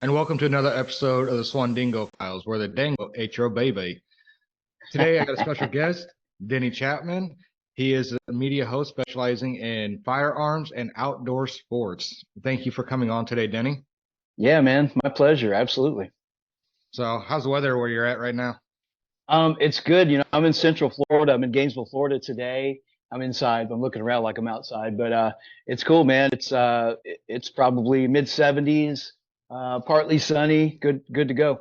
and welcome to another episode of the Swandingo Files, where the dango ate your baby. Today, I got a special guest, Denny Chapman. He is a media host specializing in firearms and outdoor sports. Thank you for coming on today, Denny. Yeah, man, my pleasure. Absolutely. So, how's the weather where you're at right now? It's good. I'm in Central Florida. I'm in Gainesville, Florida today. I'm inside. I'm looking around like I'm outside, but it's cool, man. It's probably mid 70s, partly sunny. Good to go.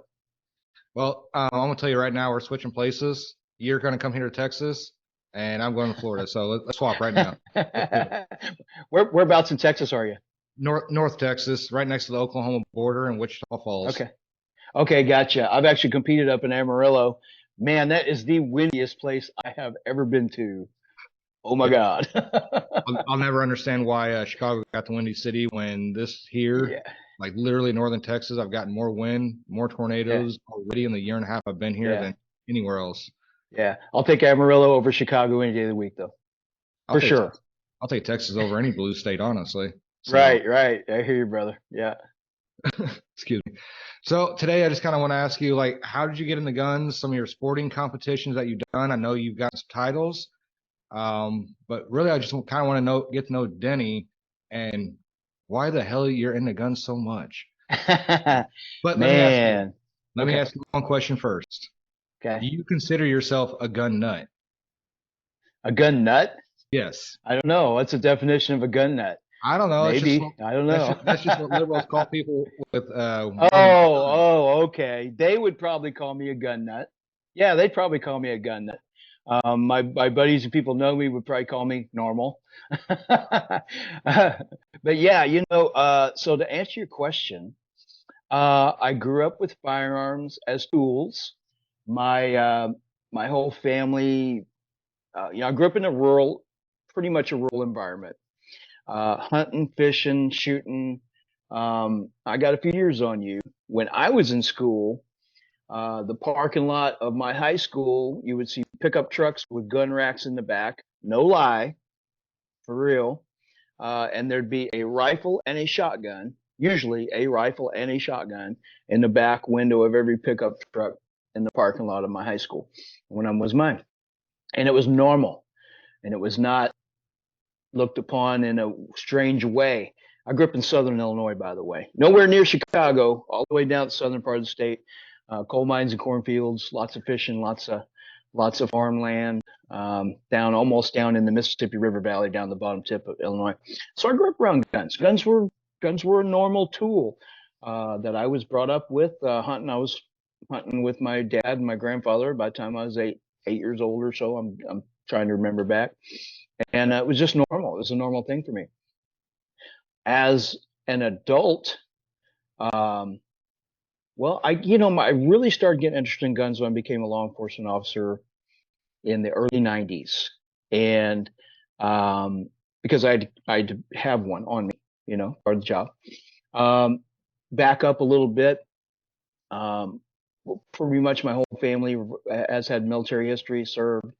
Well, I'm gonna tell you right now, we're switching places. You're gonna come here to Texas, and I'm going to Florida. So let's swap right now. Let's do it. Whereabouts in Texas are you? North Texas, right next to the Oklahoma border in Wichita Falls. Okay. Okay, gotcha. I've actually competed up in Amarillo. Man, that is the windiest place I have ever been to. Oh my Yeah, God. I'll never understand why Chicago got the Windy City when this here, Yeah, like literally northern Texas, I've gotten more wind, more yeah, tornadoes already in the year and a half I've been here yeah. than anywhere else. Yeah, I'll take Amarillo over Chicago any day of the week, though, I'll for take sure. Texas. I'll take Texas over any blue state, honestly. So, Right, right. I hear you, brother. Yeah. excuse me. So today I just kind of want to ask you, like, how did you get into guns? Some of your sporting competitions that you've done. I know you've got some titles, but really I just kind of want to get to know Denny and why the hell you're into guns so much. But Man. let me Okay. ask you one question first. Do Okay. you consider yourself a gun nut? A gun nut? Yes. I don't know. What's the definition of a gun nut? I don't know. Maybe. I don't know. That's just what liberals call people with Oh, more than one gun. okay. They would probably call me a gun nut. Yeah, they'd probably call me a gun nut. My buddies and people know me would probably call me normal. But yeah, so to answer your question, I grew up with firearms as tools. My my whole family, I grew up in a pretty much a rural environment. Hunting, fishing, shooting. I got a few years on you. When I was in school, the parking lot of my high school, you would see pickup trucks with gun racks in the back. No lie, for real. And there'd be a rifle and a shotgun, usually a rifle and a shotgun in the back window of every pickup truck in the parking lot of my high school when I was mine. And it was normal, and it was not looked upon in a strange way. I grew up in Southern Illinois, by the way, nowhere near Chicago, all the way down the southern part of the state. Coal mines and cornfields, lots of fishing, lots of farmland, almost down in the Mississippi River Valley, down the bottom tip of Illinois. So I grew up around guns. Guns were a normal tool that I was brought up with. Hunting, I was hunting with my dad and my grandfather by the time I was 8 years old or so. I'm trying to remember back, and it was just normal. It was a normal thing for me. As an adult, um, well, I really started getting interested in guns when I became a law enforcement officer in the early 90s. And because I had to have one on me, part of the job. Um, Back up a little bit. Um, Pretty much my whole family has had military history, served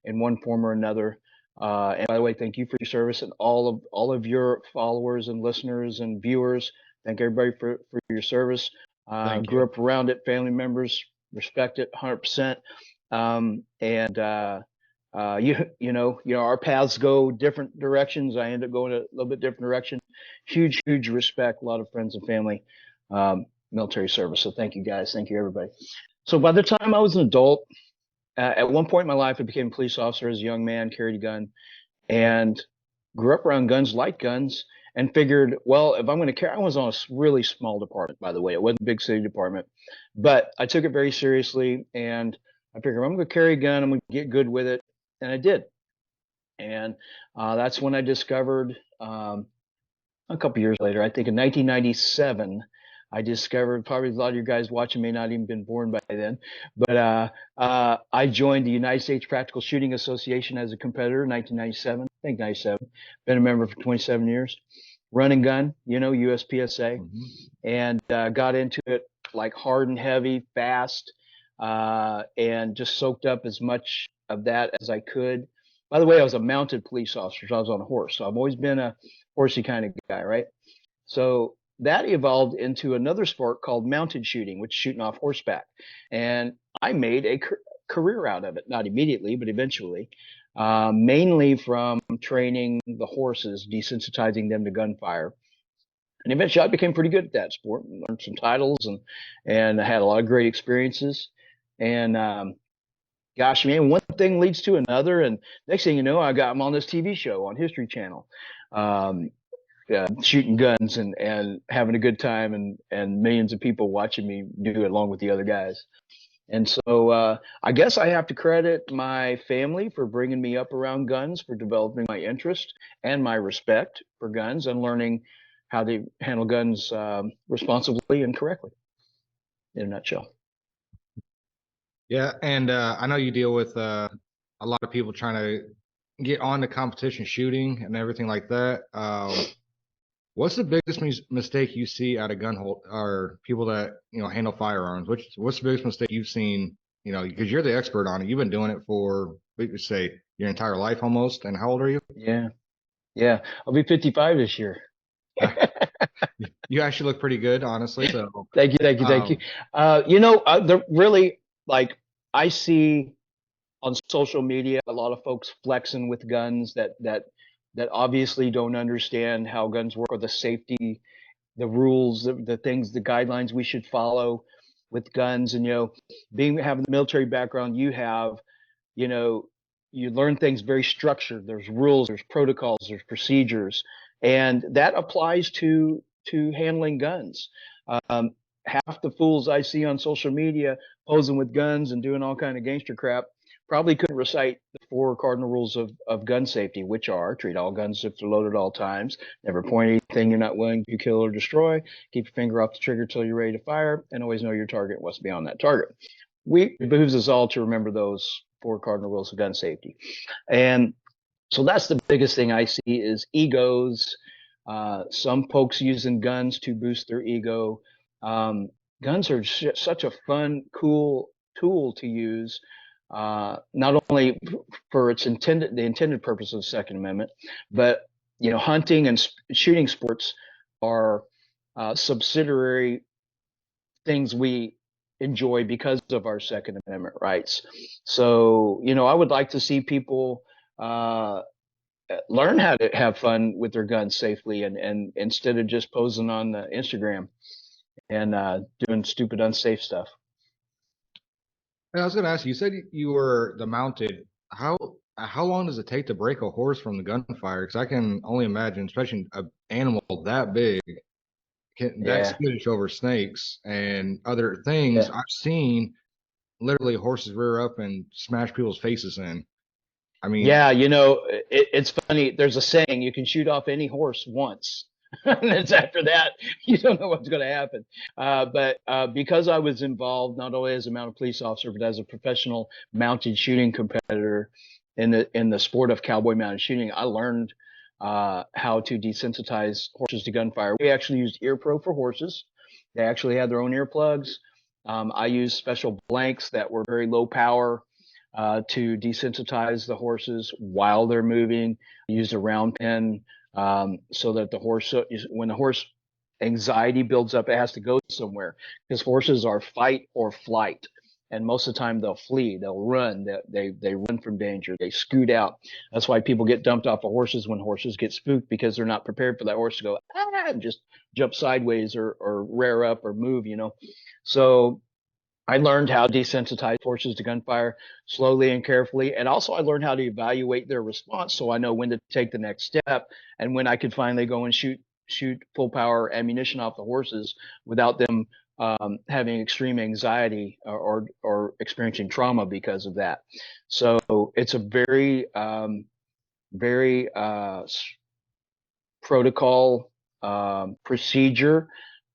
in one form or another. And by the way, thank you for your service, and all of your followers and listeners and viewers. Thank everybody for your service. Thank Grew you. up around it, family members, respect it 100%. And our paths go different directions. I end up going a little bit different direction. Huge respect. A lot of friends and family, military service. So thank you guys. Thank you everybody. So by the time I was an adult, at one point in my life, I became a police officer as a young man, carried a gun, and grew up around guns, liked guns, and figured, well, if I'm going to carry, I was on a really small department, by the way. It wasn't a big city department, but I took it very seriously, and I figured I'm going to carry a gun, I'm going to get good with it, and I did. And that's when I discovered, a couple years later, I think in 1997, I discovered, probably a lot of you guys watching may not even been born by then, but I joined the United States Practical Shooting Association as a competitor in 1997. I think 97. Been a member for 27 years. Run and gun, USPSA, Hmm. and got into it like hard and heavy, fast, and just soaked up as much of that as I could. By the way, I was a mounted police officer, so I was on a horse. So I've always been a horsey kind of guy, right? So that evolved into another sport called mounted shooting, which is shooting off horseback. And I made a career out of it, not immediately, but eventually, mainly from training the horses, desensitizing them to gunfire. And eventually I became pretty good at that sport and learned some titles, and I had a lot of great experiences. And gosh, man, one thing leads to another. And next thing you know, I'm on this TV show on History Channel. Um, Shooting guns and having a good time, and millions of people watching me do it along with the other guys. And so I guess I have to credit my family for bringing me up around guns, for developing my interest and my respect for guns, and learning how to handle guns responsibly and correctly, in a nutshell. Yeah, and I know you deal with a lot of people trying to get on to competition shooting and everything like that. What's the biggest mistake you see out of gun hold or people that handle firearms? What's the biggest mistake you've seen? Because you're the expert on it. You've been doing it for, we could say, your entire life almost. And how old are you? Yeah, yeah. I'll be 55 this year. You actually look pretty good, honestly. So, Thank you, thank you, thank you. The really, like, I see on social media a lot of folks flexing with guns that obviously don't understand how guns work, or the safety, the rules, the things, the guidelines we should follow with guns. And having the military background you have, you know, you learn things very structured. There's rules, there's protocols, there's procedures, and that applies to handling guns. Um, Half the fools I see on social media posing with guns and doing all kind of gangster crap probably couldn't recite the four cardinal rules of gun safety, which are: treat all guns if they're loaded at all times, never point anything you're not willing to kill or destroy, keep your finger off the trigger till you're ready to fire, and always know your target and what's beyond that target. It behooves us all to remember those four cardinal rules of gun safety. And so that's the biggest thing I see is egos. Some folks using guns to boost their ego. Um, Guns are such a fun, cool tool to use, not only for the intended purpose of the Second Amendment, but hunting and shooting sports are subsidiary things we enjoy because of our Second Amendment rights. So, I would like to see people learn how to have fun with their guns safely, and instead of just posing on Instagram and doing stupid, unsafe stuff. I was going to ask you, you said you were the mounted. How long does it take to break a horse from the gunfire? Because I can only imagine, especially an animal that big, that Yeah. skittish over snakes and other things. Yeah. I've seen literally horses rear up and smash people's faces in. I mean, Yeah, it's funny. There's a saying: you can shoot off any horse once, and it's after that you don't know what's going to happen. But because I was involved not only as a mounted police officer, but as a professional mounted shooting competitor in the sport of cowboy mounted shooting, I learned how to desensitize horses to gunfire. We actually used ear pro for horses. They actually had their own earplugs. I used special blanks that were very low power to desensitize the horses while they're moving. I used a round pen so that when the horse anxiety builds up, it has to go somewhere, because horses are fight or flight. And most of the time they'll flee, they'll run, they run from danger, they scoot out. That's why people get dumped off of horses when horses get spooked, because they're not prepared for that horse to go and just jump sideways or rear up or move. So I learned how to desensitize horses to gunfire slowly and carefully. And also I learned how to evaluate their response, so I know when to take the next step, and when I could finally go and shoot full power ammunition off the horses without them having extreme anxiety or experiencing trauma because of that. So it's a very protocol procedure.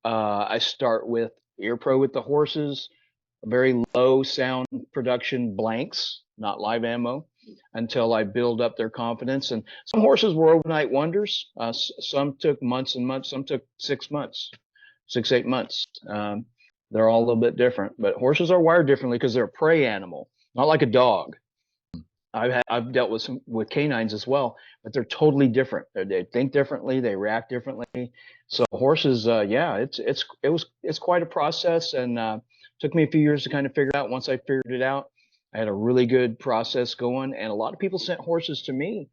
I start with ear pro with the horses, very low sound production blanks, not live ammo, until I build up their confidence. And some horses were overnight wonders. Some took months and months. Some took 6 months, 8 months. They're all a little bit different, but horses are wired differently because they're a prey animal, not like a dog. I've dealt with canines as well, but they're totally different. They think differently, they react differently. So horses, yeah, it's quite a process, and took me a few years to kind of figure it out. Once I figured it out, I had a really good process going, and a lot of people sent horses to me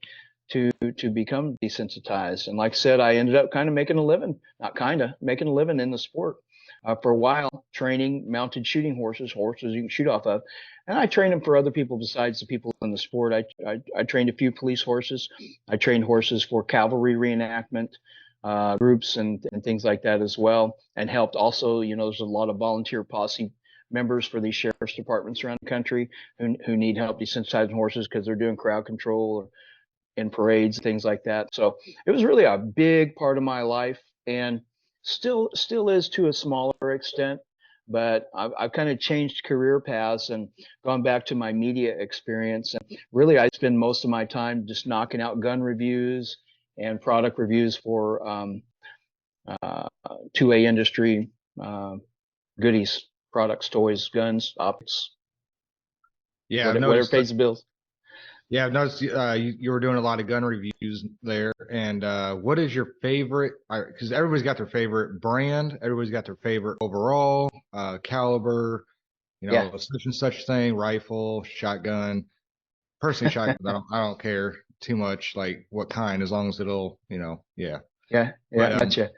to become desensitized. And like I said, I ended up kind of making a living, not kind of making a living in the sport for a while, training mounted shooting horses you can shoot off of. And I trained them for other people besides the people in the sport. I trained a few police horses. I trained horses for cavalry reenactment groups and things like that as well. And helped also, there's a lot of volunteer posse members for these sheriff's departments around the country who need help desensitizing horses because they're doing crowd control or in parades, things like that. So it was really a big part of my life, and still is to a smaller extent. But I've kind of changed career paths and gone back to my media experience. And really, I spend most of my time just knocking out gun reviews and product reviews for 2A industry goodies, products, toys, guns, optics, Yeah, I've whatever noticed. pays the bills. Yeah, I've noticed you were doing a lot of gun reviews there. And what is your favorite? Because everybody's got their favorite brand, everybody's got their favorite overall caliber, Yeah. such and such thing, rifle, shotgun. Personally, shotguns, I don't care too much, like what kind, as long as it'll, yeah. Yeah. But Yeah. Gotcha.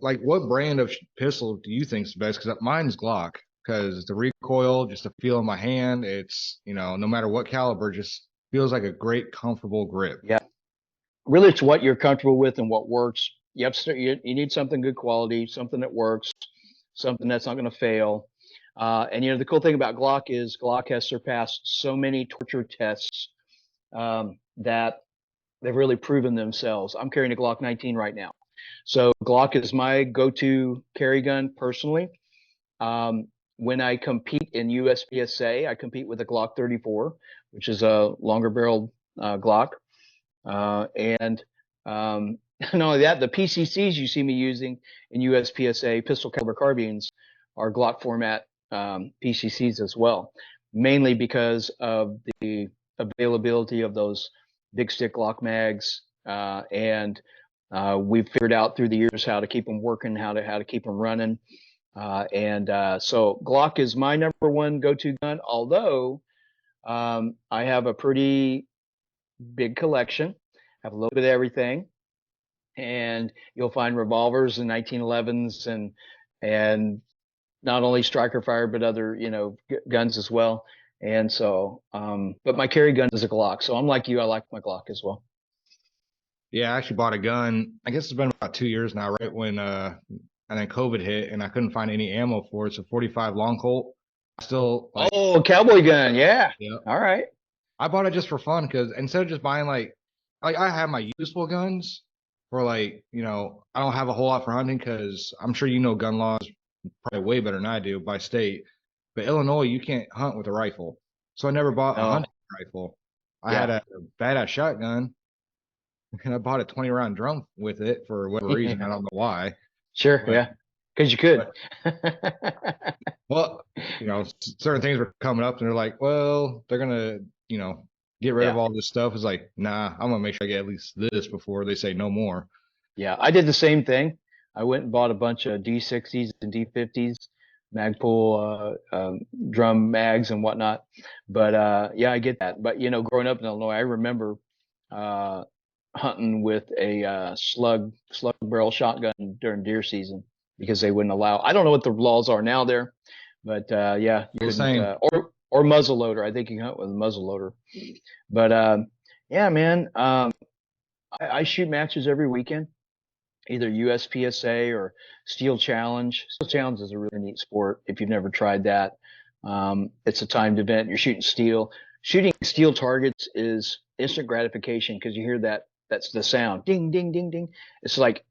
like what brand of pistol do you think is the best? Because mine's Glock. Because the recoil, just the feel in my hand, it's no matter what caliber, just feels like a great, comfortable grip. Yeah. Really, it's what you're comfortable with and what works. You need something good quality, something that works, something that's not going to fail. And the cool thing about Glock is Glock has surpassed so many torture tests that they've really proven themselves. I'm carrying a Glock 19 right now, so Glock is my go-to carry gun personally. When I compete in USPSA, I compete with a Glock 34, which is a longer barreled Glock. And not only that, the PCCs you see me using in USPSA pistol caliber carbines are Glock format PCCs as well, mainly because of the availability of those big stick Glock mags, and we've figured out through the years how to keep them working, how to keep them running. So Glock is my number one go-to gun, although I have a pretty big collection, have a little bit of everything, and you'll find revolvers and 1911s and not only striker fire but other guns as well. And so, but my carry gun is a Glock, so I'm like you, I like my Glock as well. Yeah, I actually bought a gun. I guess it's been about 2 years now, right when and then COVID hit, and I couldn't find any ammo for it. So 45 long Colt. I still like. Oh, cowboy gun, yeah. Yeah. All right. I bought it just for fun because instead of just buying like I have my useful guns for I don't have a whole lot for hunting because I'm sure gun laws probably way better than I do by state. But Illinois, you can't hunt with a rifle. So I never bought a Oh, hunting rifle. I had yeah. a badass shotgun and I bought a 20 round drum with it for whatever reason. I don't know why. Sure, But, yeah. Because you could. but well, certain things were coming up and they're like, well, they're gonna, get rid of Yeah. all this stuff. It's like, nah, I'm gonna make sure I get at least this before they say no more. Yeah, I did the same thing. I went and bought a bunch of D60s and D50s, Magpul drum mags and whatnot. But yeah, I get that. But growing up in Illinois, I remember uh, hunting with a slug barrel shotgun during deer season because they wouldn't allow. I don't know what the laws are now there, but yeah, you The couldn't. same. Or muzzle loader. I think you can hunt with a muzzle loader. But yeah, man, I shoot matches every weekend, either USPSA or Steel Challenge. Steel Challenge is a really neat sport if you've never tried that. It's a timed event. You're shooting steel. Shooting steel targets is instant gratification because you hear that. That's the sound, ding, ding, ding, ding. It's like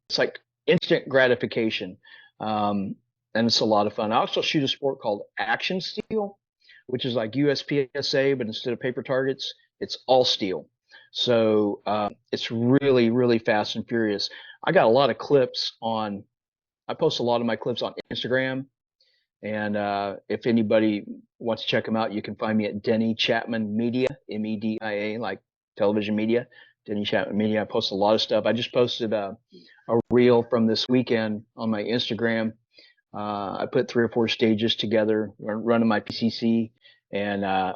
instant gratification, and it's a lot of fun. I also shoot a sport called action steel, which is like USPSA, but instead of paper targets, it's all steel. So it's really, really fast and furious. I got a lot of clips on. I post a lot of my clips on Instagram, And if anybody wants to check them out, you can find me at Denny Chapman Media, MEDIA, like television media. Denny Chapman Media. I post a lot of stuff. I just posted a reel from this weekend on my Instagram. I put 3 or 4 stages together, running my PCC, and I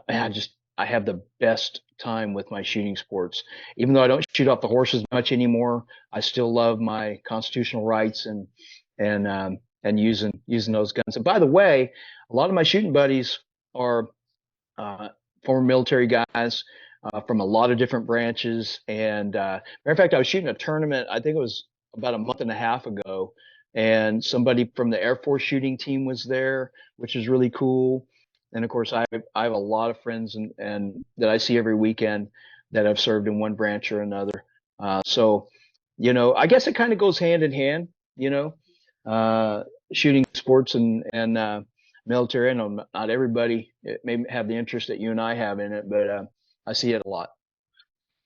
have the best time with my shooting sports. Even though I don't shoot off the horses much anymore, I still love my constitutional rights and using those guns. And by the way, a lot of my shooting buddies are uh, former military guys from a lot of different branches. And matter of fact, I was shooting a tournament. I think it was about a month and a half ago, and somebody from the Air Force shooting team was there, which is really cool. And of course, I have a lot of friends and that I see every weekend that have served in one branch or another. So, I guess it kind of goes hand in hand. You know, shooting sports and military. I know not everybody may have the interest that you and I have in it, but I see it a lot.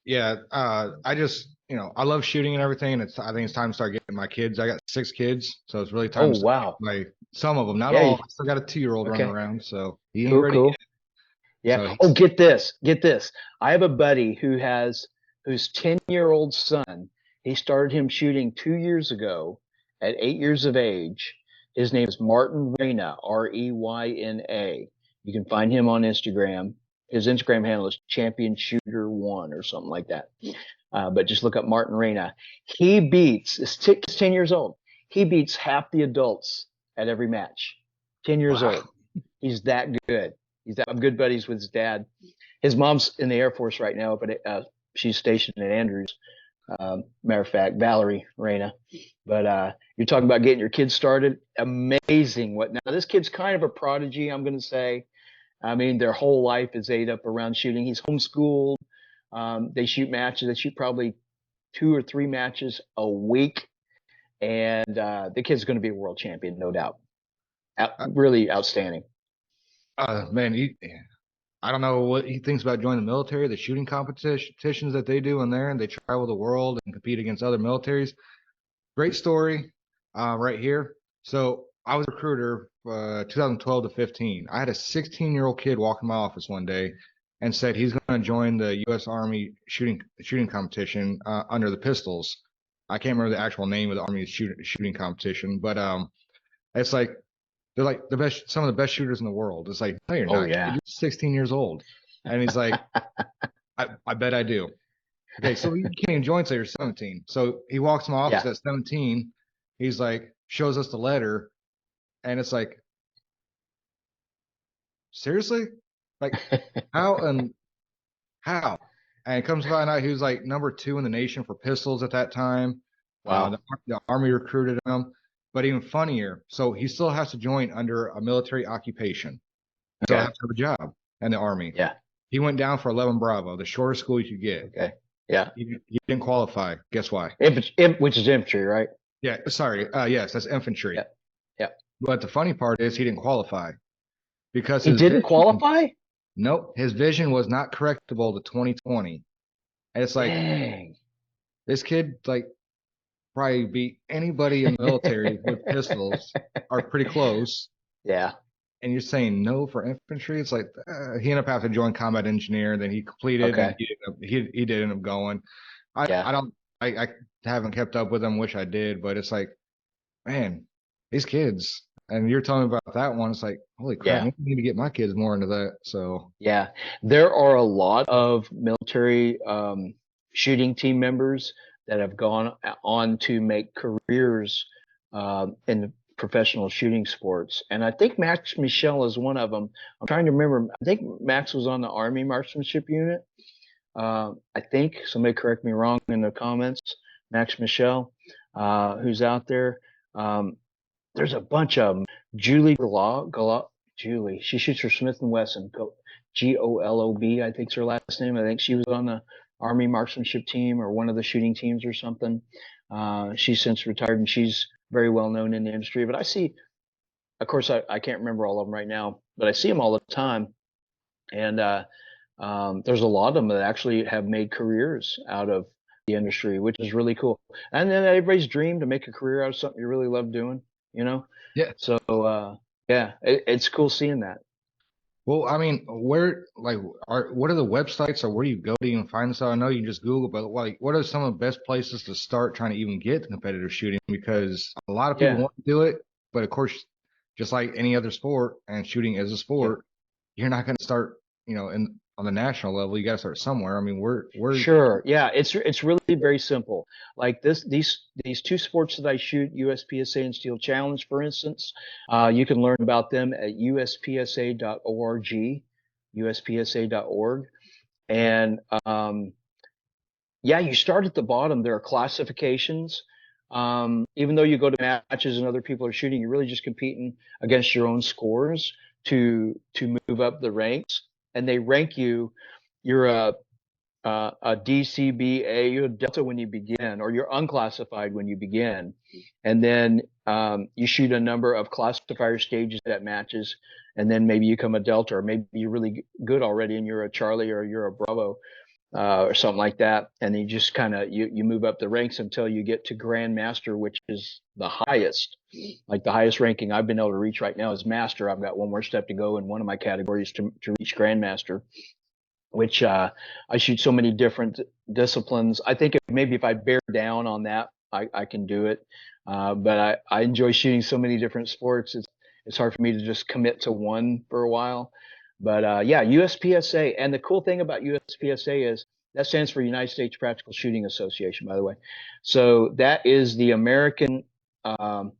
Yeah, I just, I love shooting and everything, and I think it's time to start getting my kids. I got 6 kids, so it's really Oh, time to start wow. getting some of them, not Yeah. all. I still got a 2-year-old running Okay. around, so he ain't Cool. ready Cool. yet. Yeah. So Oh, he's get this. Get this. I have a buddy whose 10-year-old son. He started him shooting 2 years ago at 8 years of age. His name is Martin Reyna, Reyna. You can find him on Instagram. His Instagram handle is Champion Shooter One or something like that. But just look up Martin Reyna. He beats, he's 10 years old. He beats half the adults at every match. 10 years wow. old. He's that good. I'm good buddies with his dad. His mom's in the Air Force right now, but she's stationed at Andrews. Matter of fact, Valerie Reyna. But you're talking about getting your kids started. Amazing. Now this kid's kind of a prodigy, I'm going to say. I mean, their whole life is ate up around shooting. He's homeschooled. They shoot matches. They shoot probably 2 or 3 matches a week, and the kid's going to be a world champion, no doubt. Uh, Really outstanding. man, I don't know what he thinks about joining the military, the shooting competitions that they do in there, and they travel the world and compete against other militaries. Great story, right here. So I was a recruiter, 2012 to 15. I had a 16-year-old kid walk in my office one day and said he's going to join the U.S. Army shooting competition under the pistols. I can't remember the actual name of the Army shooting competition, but it's like they're like some of the best shooters in the world. It's like, no, you're Oh not, kid. yeah. You're 16 years old, and he's like, I bet I do. Okay, so you can't even join till you're 17. So he walks to my office Yeah. at 17. He's like, shows us the letter, and it's like, seriously? Like, how and how? And it comes to find out he was like number 2 in the nation for pistols at that time. Wow. The Army recruited him. But even funnier, so he still has to join under a military occupation. Still Okay. has to have a job in the Army. Yeah. He went down for 11 Bravo, the shortest school you could get. Okay. Yeah. He didn't qualify. Guess why? Which is infantry, right? Yeah, sorry. Yes, that's infantry. Yeah. Yeah. But the funny part is he didn't qualify because He his didn't vision, qualify? nope, his vision was not correctable to 2020. And it's like Dang. this kid like probably beat anybody in the military with pistols are pretty close. Yeah. And you're saying no for infantry. It's like he ended up having to join combat engineer. Then he completed and Okay. he did end up going. I Yeah. don't I haven't kept up with him. Wish I did, but it's like, man, these kids. And you're telling me about that one. It's like, holy crap, Yeah. I need to get my kids more into that. So Yeah. There are a lot of military shooting team members that have gone on to make careers in professional shooting sports. And I think Max Michel is one of them. I'm trying to remember. I think Max was on the Army marksmanship unit. I think somebody correct me wrong in the comments. Max Michel, who's out there. Um, there's a bunch of them. Julie Julie, she shoots for Smith and Wesson. Golob, I think's her last name. I think she was on the Army marksmanship team or one of the shooting teams or something. She's since retired and she's very well known in the industry. But I see, of course, I can't remember all of them right now, but I see them all the time. And there's a lot of them that actually have made careers out of the industry, which is really cool. And then everybody's dream to make a career out of something you really love doing, you know? yeah, So Yeah, it's cool seeing that. Well, I mean, where like what are the websites or where do you go to even find this out? I know you just Google, but like what are some of the best places to start trying to even get competitive shooting? Because a lot of people Yeah, want to do it, but of course, just like any other sport, and shooting is a yeah. sport, you're not going to start, in on the national level. You got to start somewhere. I mean, we're Sure. Yeah, it's really very simple. Like these two sports that I shoot, USPSA and Steel Challenge, for instance, you can learn about them at uspsa.org, uspsa.org. And yeah, you start at the bottom. There are classifications. Even though you go to matches and other people are shooting, you're really just competing against your own scores to move up the ranks. And they rank you. You're a DCBA, you're a Delta when you begin, or you're unclassified when you begin. And then you shoot a number of classifier stages at matches, and then maybe you become a Delta, or maybe you're really good already and you're a Charlie or you're a Bravo, or something like that. And you just kind of you move up the ranks until you get to Grandmaster, which is the highest. Like the highest ranking I've been able to reach right now is Master. I've got one more step to go in one of my categories to reach Grandmaster, which I shoot so many different disciplines. I think maybe if I bear down on that, I can do it. But I enjoy shooting so many different sports. It's hard for me to just commit to one for a while. But yeah, USPSA. And the cool thing about USPSA is that stands for United States Practical Shooting Association, by the way. So that is the American um,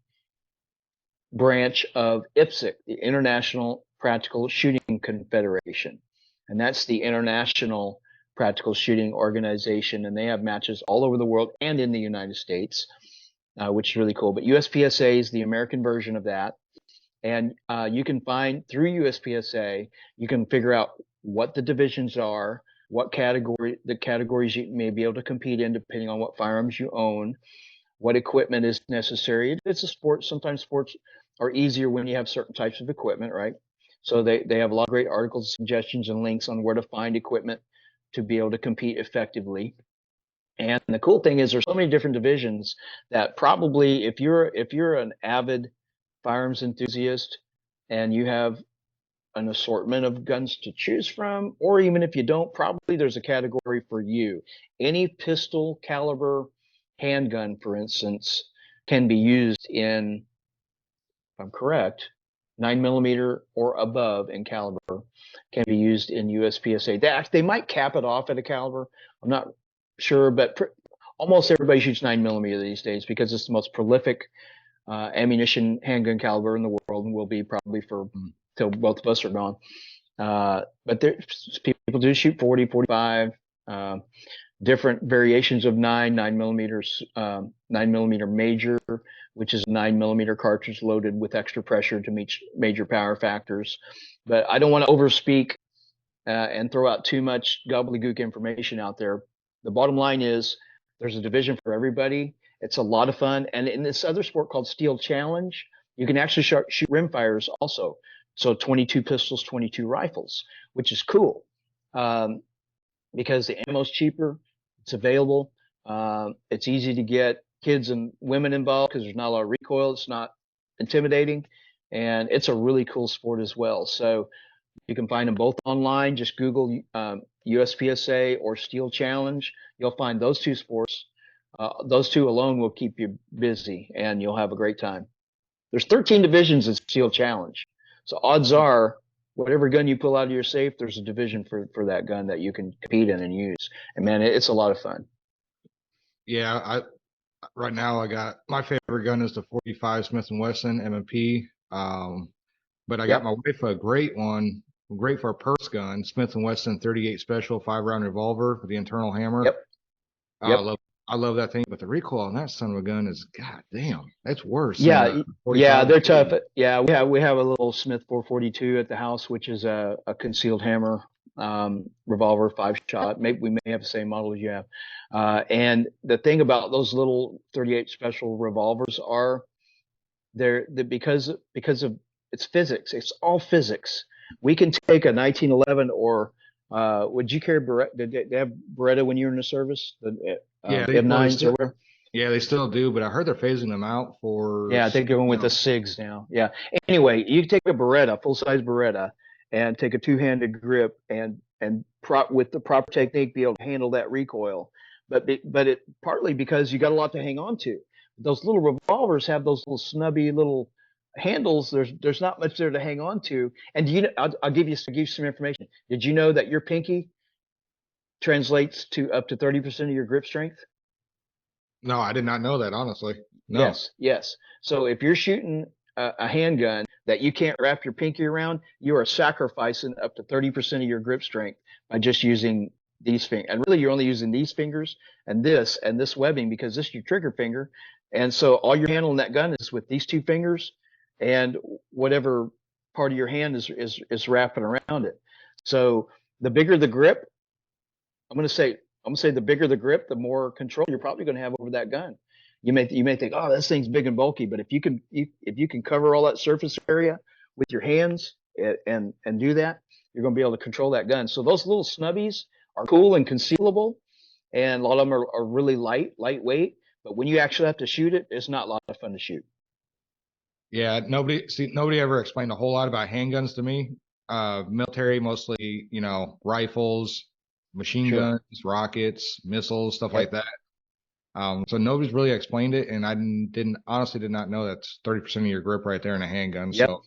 branch of IPSC, the International Practical Shooting Confederation. And that's the international practical shooting organization. And they have matches all over the world and in the United States, which is really cool. But USPSA is the American version of that. And you can find through USPSA, you can figure out what the divisions are, what the categories you may be able to compete in, depending on what firearms you own, what equipment is necessary. It's a sport. Sometimes sports are easier when you have certain types of equipment, right? So they have a lot of great articles, suggestions, and links on where to find equipment to be able to compete effectively. And the cool thing is there's so many different divisions that probably if you're an avid firearms enthusiast and you have an assortment of guns to choose from, or even if you don't, probably there's a category for you. Any pistol caliber handgun, for instance, can be used in, if I'm correct, 9 millimeter or above in caliber can be used in USPSA. They might cap it off at a caliber. I'm not sure, but almost everybody shoots 9 millimeter these days because it's the most prolific ammunition handgun caliber in the world, and will be probably for till both of us are gone. But people do shoot 40, 45, different variations of 9 millimeters, 9 millimeter major, which is a 9 millimeter cartridge loaded with extra pressure to meet major power factors. But I don't want to overspeak and throw out too much gobbledygook information out there. The bottom line is there's a division for everybody. It's a lot of fun. And in this other sport called Steel Challenge, you can actually shoot rimfires also. So 22 pistols, 22 rifles, which is cool because the ammo's cheaper, it's available, it's easy to get kids and women involved because there's not a lot of recoil. It's not intimidating, and it's a really cool sport as well. So you can find them both online. Just Google USPSA or Steel Challenge. You'll find those two sports. Those two alone will keep you busy, and you'll have a great time. There's 13 divisions in Steel Challenge, so odds are, whatever gun you pull out of your safe, there's a division for that gun that you can compete in and use. And man, it's a lot of fun. Yeah, I right now I got my favorite gun is the 45 Smith and Wesson M&P. But I got Yep, my wife a great one, great for a purse gun, Smith and Wesson 38 Special 5 round revolver with the internal hammer. yep, I yep. love I love that thing, but the recoil on that son of a gun is god damn, it's worse than Yeah, the yeah, 45. they're tough. Yeah, we have a little Smith 442 at the house, which is a concealed hammer revolver, 5 shot. Maybe we may have the same model as you have. And the thing about those little 38 special revolvers are because of it's physics. It's all physics. We can take a 1911 or would you carry Beretta? Did they have Beretta when you were in the service? The Yeah, they, well, they M9s or still whatever. Yeah, they still do, but I heard they're phasing them out for Yeah, I think they're going with the SIGs now. Yeah. Anyway, you take a Beretta, full size Beretta, and take a two-handed grip and with the proper technique be able to handle that recoil. But it partly because you got a lot to hang on to. Those little revolvers have those little snubby little handles. There's not much there to hang on to. And do you know, I'll give you some information. Did you know that your pinky translates to up to 30% of your grip strength? No, I did not know that, honestly. No. Yes, yes. So if you're shooting a handgun that you can't wrap your pinky around, you are sacrificing up to 30% of your grip strength by just using these fingers. And really, you're only using these fingers and this webbing because this is your trigger finger. And so all you're handling that gun is with these two fingers and whatever part of your hand is wrapping around it. So the bigger the grip, I'm gonna say the bigger the grip, the more control you're probably gonna have over that gun. You may think, oh, this thing's big and bulky, but if you can cover all that surface area with your hands and do that, you're gonna be able to control that gun. So those little snubbies are cool and concealable, and a lot of them are really lightweight. But when you actually have to shoot it, it's not a lot of fun to shoot. Yeah, nobody ever explained a whole lot about handguns to me. Military, mostly, rifles, machine Sure. guns, rockets, missiles, stuff like Yep. that. So nobody's really explained it, and I didn't honestly did not know that's 30% of your grip right there in a handgun. Yep. So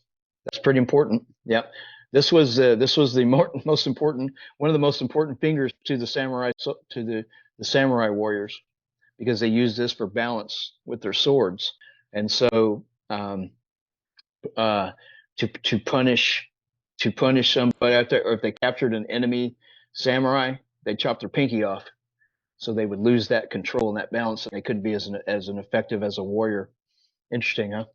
That's pretty important. Yep. This was the most important one of the most important fingers to the samurai to the samurai warriors because they use this for balance with their swords. And so uh, to punish somebody out there, or if they captured an enemy samurai, they chop their pinky off, so they would lose that control and that balance, and they couldn't be as an effective as a warrior. Interesting,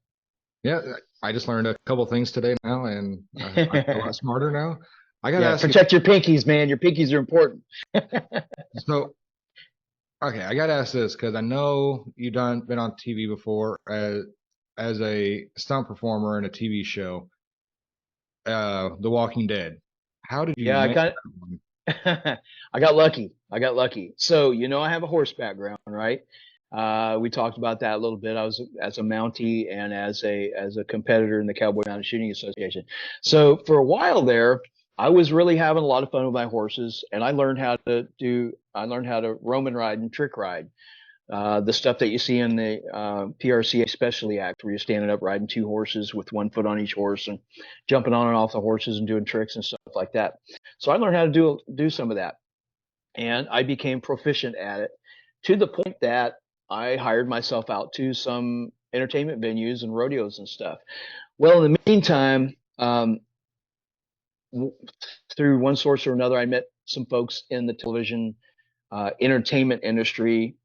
yeah, I just learned a couple things today now, and I'm a huh? lot smarter now. I got to Yeah, ask you, protect your pinkies, man. Your pinkies are important. so okay, I got to ask this because I know you done been on TV before as a stunt performer in a TV show, The Walking Dead. How did you Yeah, I land got that one? I got lucky. I got lucky. So, I have a horse background, right? We talked about that a little bit. I was as a Mountie and as a competitor in the Cowboy Mountain Shooting Association. So for a while there, I was really having a lot of fun with my horses, and I learned how to Roman ride and trick ride. The stuff that you see in the PRCA Specialty Act, where you're standing up riding two horses with one foot on each horse and jumping on and off the horses and doing tricks and stuff like that. So I learned how to do some of that, and I became proficient at it to the point that I hired myself out to some entertainment venues and rodeos and stuff. Well, in the meantime, through one source or another, I met some folks in the television entertainment industry,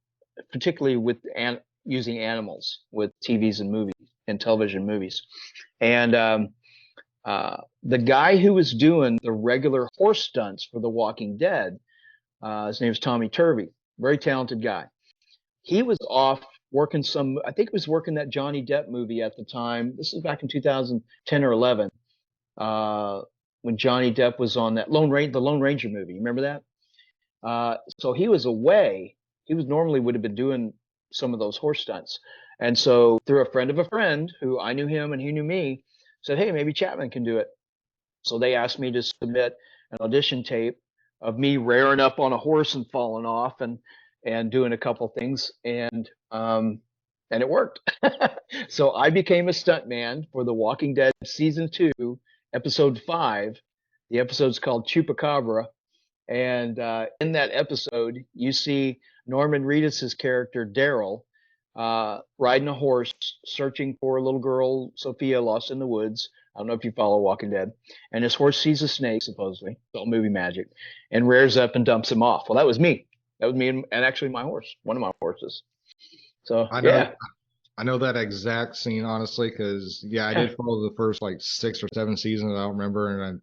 particularly with using animals with TVs and movies and television movies. And the guy who was doing the regular horse stunts for The Walking Dead, his name is Tommy Turvey, very talented guy. He was off working I think he was working that Johnny Depp movie at the time. This is back in 2010 or 11, uh, when Johnny Depp was on that the Lone Ranger movie. You remember that? So he was away. He was normally would have been doing some of those horse stunts. And so through a friend of a friend who I knew him and he knew me, said, hey, maybe Chapman can do it. So they asked me to submit an audition tape of me rearing up on a horse and falling off and doing a couple things and it worked. So I became a stuntman for The Walking Dead season 2, episode 5. The episode's called Chupacabra, and in that episode, you see Norman Reedus's character Daryl riding a horse, searching for a little girl, Sophia, lost in the woods. I don't know if you follow Walking Dead. And his horse sees a snake, supposedly, it's all movie magic, and rears up and dumps him off. Well, that was me. That was me and actually my horse, one of my horses. So I know yeah, I know that exact scene honestly because yeah, I yeah, did follow the first like 6 or 7 seasons. I don't remember, and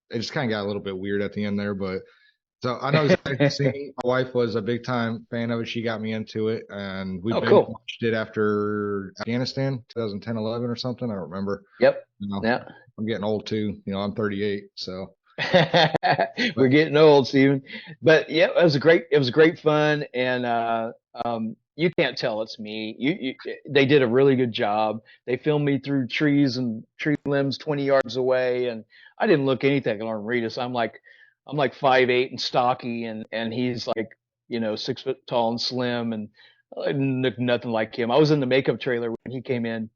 it just kind of got a little bit weird at the end there. But so I know exactly the scene. My wife was a big time fan of it. She got me into it, and we oh, binge cool. watched it after Afghanistan, 2010, 11 or something. I don't remember. Yep. You know, Yeah. I'm getting old too. I'm 38, so We're But getting old, Stephen. But yeah, it was great fun, and you can't tell it's me. They did a really good job. They filmed me through trees and tree limbs 20 yards away, and I didn't look anything like Reedus. I'm like 5'8" and stocky, and he's like, 6 foot tall and slim, and I didn't look nothing like him. I was in the makeup trailer when he came in,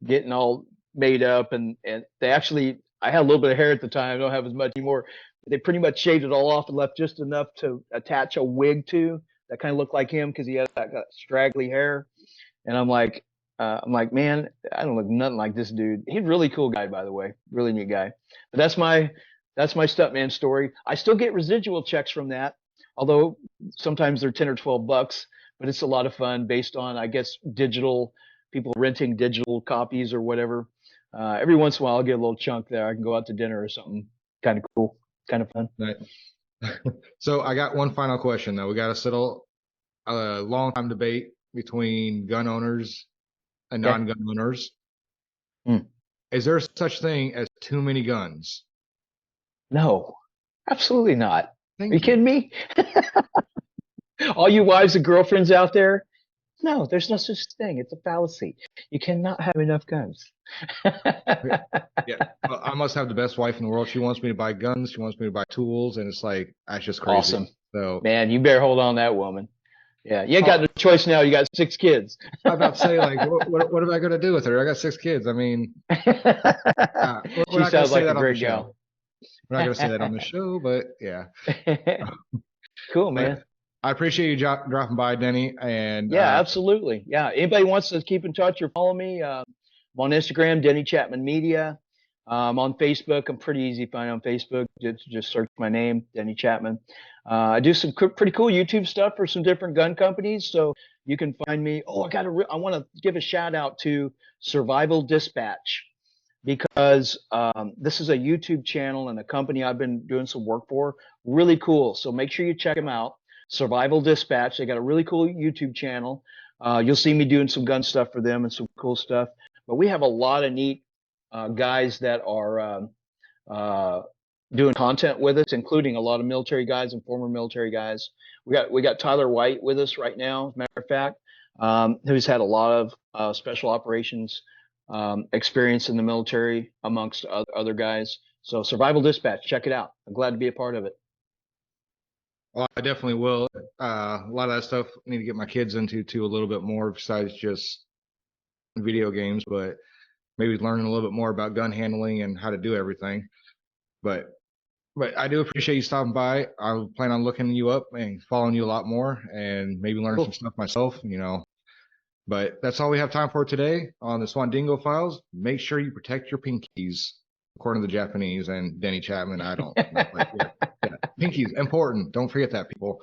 getting all made up, and they actually, I had a little bit of hair at the time. I don't have as much anymore. They pretty much shaved it all off and left just enough to attach a wig to that kind of looked like him because he had that straggly hair. And I'm like, man, I don't look nothing like this dude. He's a really cool guy, by the way, really neat guy. But that's my stuntman story. I still get residual checks from that, although sometimes they're 10 or 12 bucks. But it's a lot of fun based on, I guess, digital people renting digital copies or whatever. Every once in a while, I'll get a little chunk there. I can go out to dinner or something. Kind of cool, kind of fun. right. So I got one final question though. We got to settle a long time debate between gun owners and Okay. non-gun owners. Hmm. Is there such thing as too many guns? No, absolutely not. Are you Thank you. kidding me? All you wives and girlfriends out there, no, there's no such thing. It's a fallacy. You cannot have enough guns. Yeah, well, I must have the best wife in the world. She wants me to buy guns. She wants me to buy tools, and it's like that's just crazy. Awesome. So, Man, you better hold on to that woman. Yeah, you ain't got oh, no choice now. You got 6 kids. I'm about to say, like, what am I going to do with her? I got 6 kids. I mean, we're She not going to sounds say like a that on the great show. gal. We're not going to say that on the show, but yeah. Cool, But man. I appreciate you dropping by, Denny. And Yeah, absolutely. Yeah. Anybody wants to keep in touch or follow me, I'm on Instagram, Denny Chapman Media. On Facebook, I'm pretty easy to find on Facebook. Just search my name, Denny Chapman. I do some pretty cool YouTube stuff for some different gun companies, so you can find me. Oh, I want to give a shout out to Survival Dispatch because this is a YouTube channel and a company I've been doing some work for. Really cool. So make sure you check them out. Survival Dispatch. They got a really cool YouTube channel. You'll see me doing some gun stuff for them and some cool stuff. But we have a lot of neat guys that are uh, doing content with us, including a lot of military guys and former military guys. We got Tyler White with us right now, as a matter of fact, who's had a lot of special operations experience in the military amongst other guys. So Survival Dispatch, check it out. I'm glad to be a part of it. well, I definitely will. A lot of that stuff I need to get my kids into too a little bit more besides just video games, but maybe learning a little bit more about gun handling and how to do everything. But I do appreciate you stopping by. I plan on looking you up and following you a lot more and maybe learn some Cool. stuff myself. But that's all we have time for today on the Swandingo Files. Make sure you protect your pinkies, according to the Japanese and Denny Chapman. I don't know. But yeah, pinkies important. Don't forget that, people.